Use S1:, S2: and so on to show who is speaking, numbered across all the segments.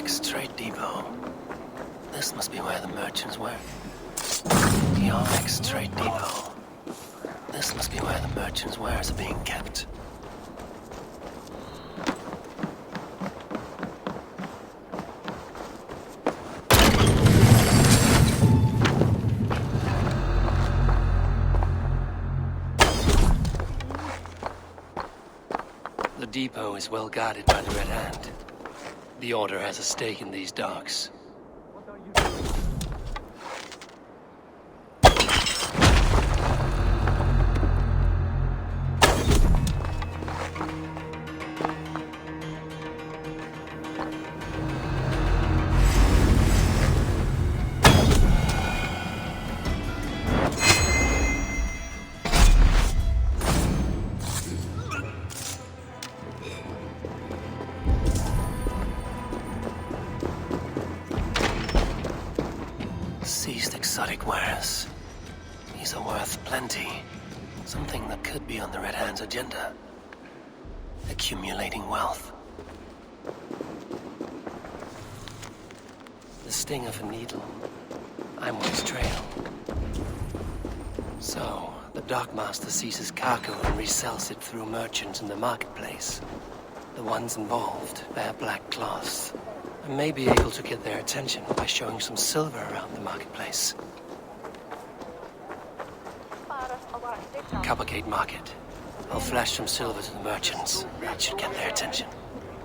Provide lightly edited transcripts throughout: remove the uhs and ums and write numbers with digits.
S1: trade depot. This must be where the merchants were. The trade depot. This must be where the merchants' wares are being kept. The depot is well guarded by the Red Hand. The Order has a stake in these docks. Seized exotic wares. These are worth plenty. Something that could be on the Red Hand's agenda. Accumulating wealth. The sting of a needle. I'm on its trail. So, the dockmaster seizes cargo and resells it through merchants in the marketplace. The ones involved wear black cloths. I may be able to get their attention by showing some silver around the marketplace. Coppergate Market. I'll flash some silver to the merchants. That should get their attention.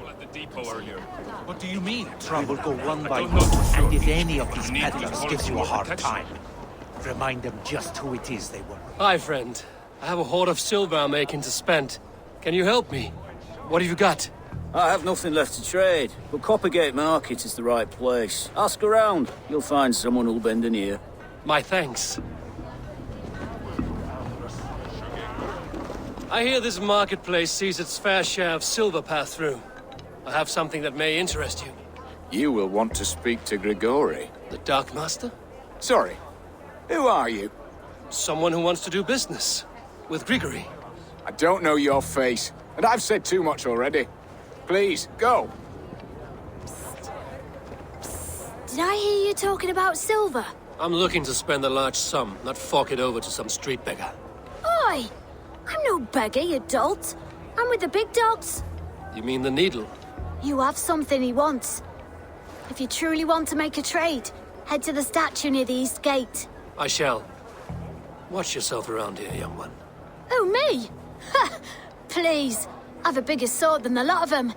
S2: At the depot earlier.
S3: What do you mean?
S4: Trouble go one by
S2: don't
S4: one,
S2: know for sure.
S4: and if any of these
S2: Need
S4: peddlers
S2: to
S4: gives you a hard
S2: protection.
S4: time, remind them just who it is they were.
S1: Hi, friend. I have a hoard of silver I'm making to spend. Can you help me? What have you got?
S5: I have nothing left to trade, but Coppergate Market is the right place. Ask around. You'll find someone who'll bend an ear.
S1: My thanks. I hear this marketplace sees its fair share of silver pass through. I have something that may interest you.
S6: You will want to speak to Grigori.
S1: The Darkmaster?
S6: Sorry, who are you?
S1: Someone who wants to do business. With Grigory.
S6: I don't know your face, and I've said too much already. Please, go.
S7: Did I hear you talking about silver?
S1: I'm looking to spend a large sum, not fork it over to some street beggar.
S7: Oi! I'm no beggar, you dolt. I'm with the big dogs.
S1: You mean the needle?
S7: You have something he wants. If you truly want to make a trade, head to the statue near the East Gate.
S1: I shall. Watch yourself around here, young one.
S7: Oh, me? Ha! Please. I've a bigger sword than the lot of them.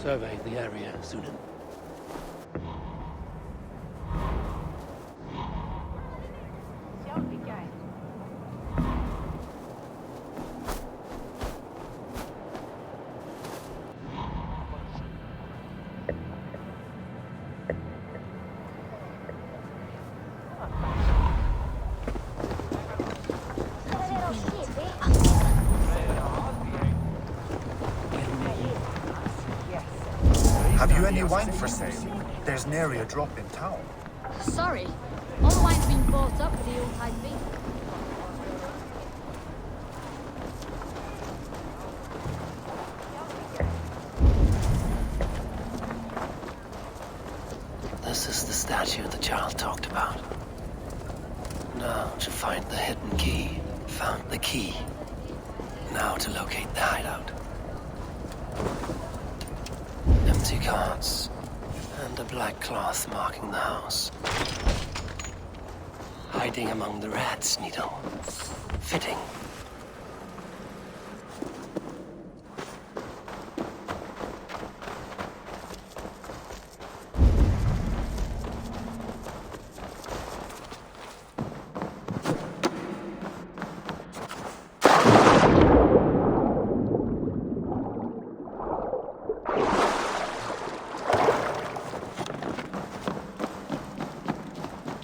S1: Survey the area, Sunan.
S8: Have you any wine for sale? There's nary a drop in town.
S7: Sorry. All the wine's been bought up with the old-time beef.
S1: This is the statue the child talked about. Now to find the hidden key. Found the key. Now to locate the hideout. Empty cards. And a black cloth marking the house. Hiding among the rat's needle. Fitting.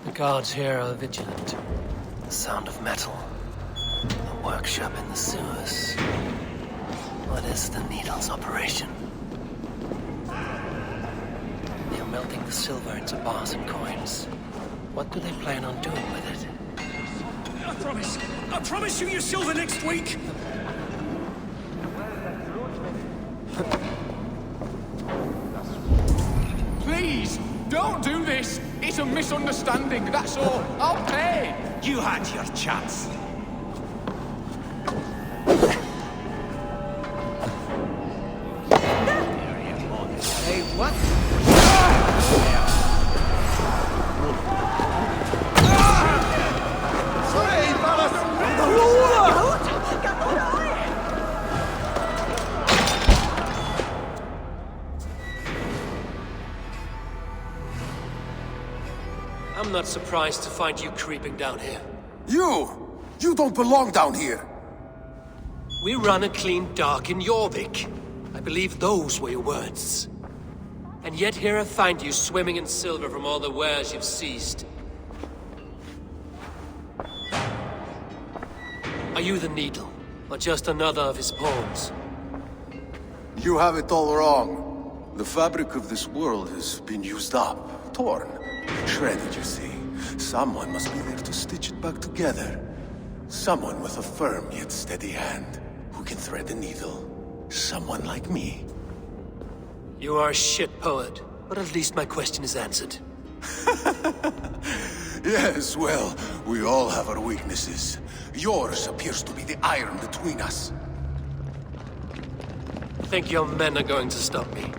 S1: The guards here are vigilant. The sound of metal. A workshop in the sewers. What is the needle's operation? They melting the silver into bars and coins. What do they plan on doing with it?
S4: promise. I promise you your silver next week.
S6: Please, don't do this. It's a misunderstanding, that's all. I'll pay.
S4: You had your chance. Hey, what?
S1: I'm not surprised to find you creeping down here.
S3: You don't belong down here.
S1: We run a clean dock in Jorvik. I believe those were your words. And yet here I find you swimming in silver from all the wares you've seized. Are you the Needle, or just another of his pawns?
S3: You have it all wrong. The fabric of this world has been used up, torn, shredded, you see. Someone must be there to stitch it back together. Someone with a firm yet steady hand, who can thread the needle. Someone like me.
S1: You are a shit poet, but at least my question is answered.
S3: Yes, well, we all have our weaknesses. Yours appears to be the iron between us.
S1: Think your men are going to stop me?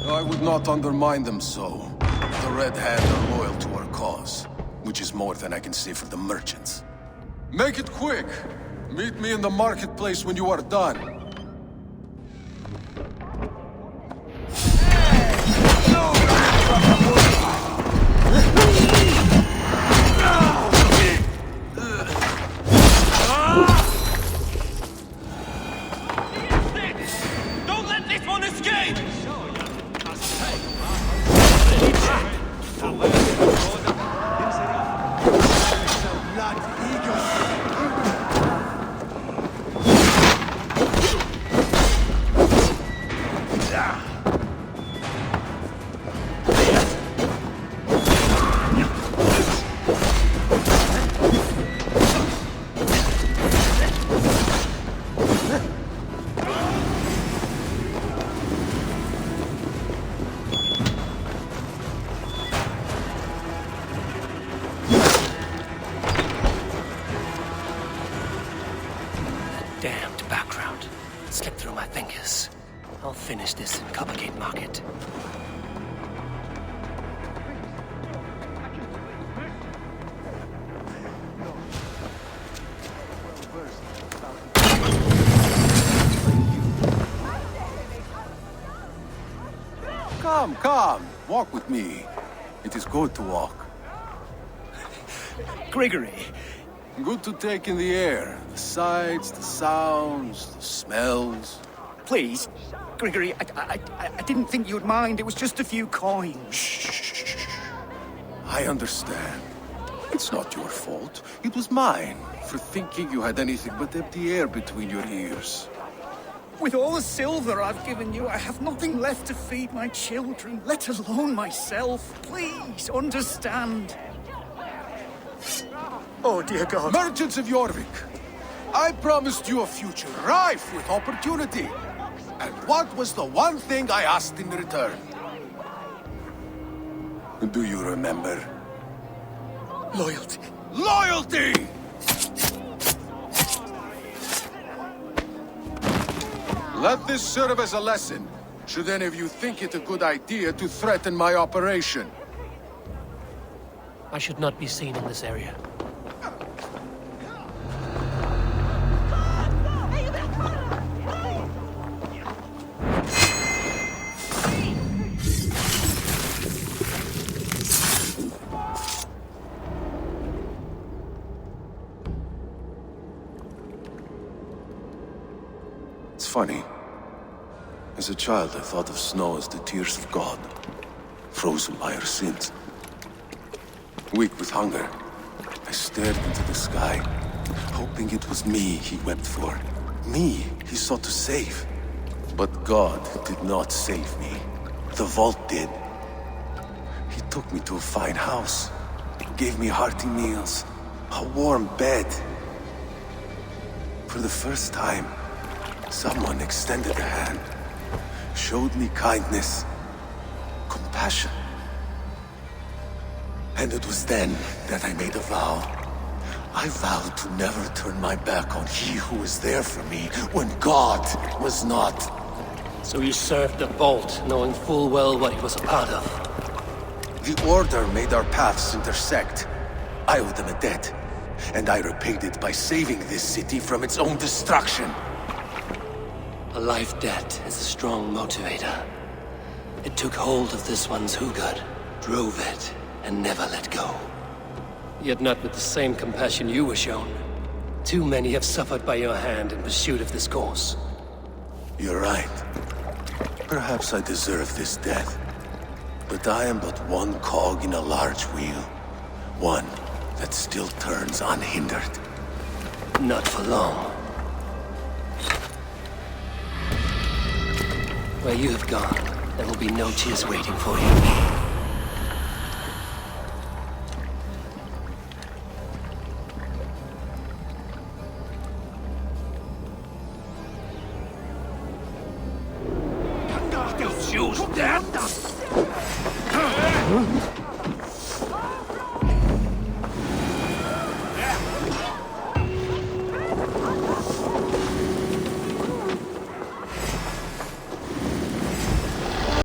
S3: I would not undermine them so. The Red Hand are loyal to our cause, which is more than I can say for the merchants. Make it quick! Meet me in the marketplace when you are done.
S2: Don't let this one escape!
S1: Damned background. It slipped through my fingers. I'll finish this in Coppergate Market.
S3: Come, walk with me. It is good to walk.
S4: Gregory,
S3: Good to take in the air. The sights, the sounds, the smells.
S4: please. Gregory, I didn't think you'd mind. It was just a few coins.
S3: Shh. I understand. It's not your fault. It was mine for thinking you had anything but empty air between your ears.
S4: With all the silver I've given you, I have nothing left to feed my children, let alone myself. Please, understand. Oh, dear God.
S3: Merchants of Jorvik, I promised you a future rife with opportunity. And what was the one thing I asked in return? Do you remember?
S4: Loyalty.
S3: Loyalty! Let this serve as a lesson, should any of you think it a good idea to threaten my operation.
S1: I should not be seen in this area.
S3: It's funny. As a child, I thought of snow as the tears of God, frozen by our sins. Weak with hunger, I stared into the sky, hoping it was me he wept for. Me he sought to save. But God did not save me. The vault did. He took me to a fine house, gave me hearty meals, a warm bed, For the first time, someone extended a hand, showed me kindness, compassion. And it was then that I made a vow. I vowed to never turn my back on he who was there for me when God was not.
S1: So you served the Bolt, knowing full well what he was a part of.
S3: The Order made our paths intersect. I owed them a debt, and I repaid it by saving this city from its own destruction.
S1: A life debt is a strong motivator. It took hold of this one's Hugad, drove it, and never let go. Yet not with the same compassion you were shown. Too many have suffered by your hand in pursuit of this cause.
S3: You're right. Perhaps I deserve this death. But I am but one cog in a large wheel. One that still turns unhindered.
S1: Not for long. Where you have gone, there will be no tears waiting for you.
S2: Choose death!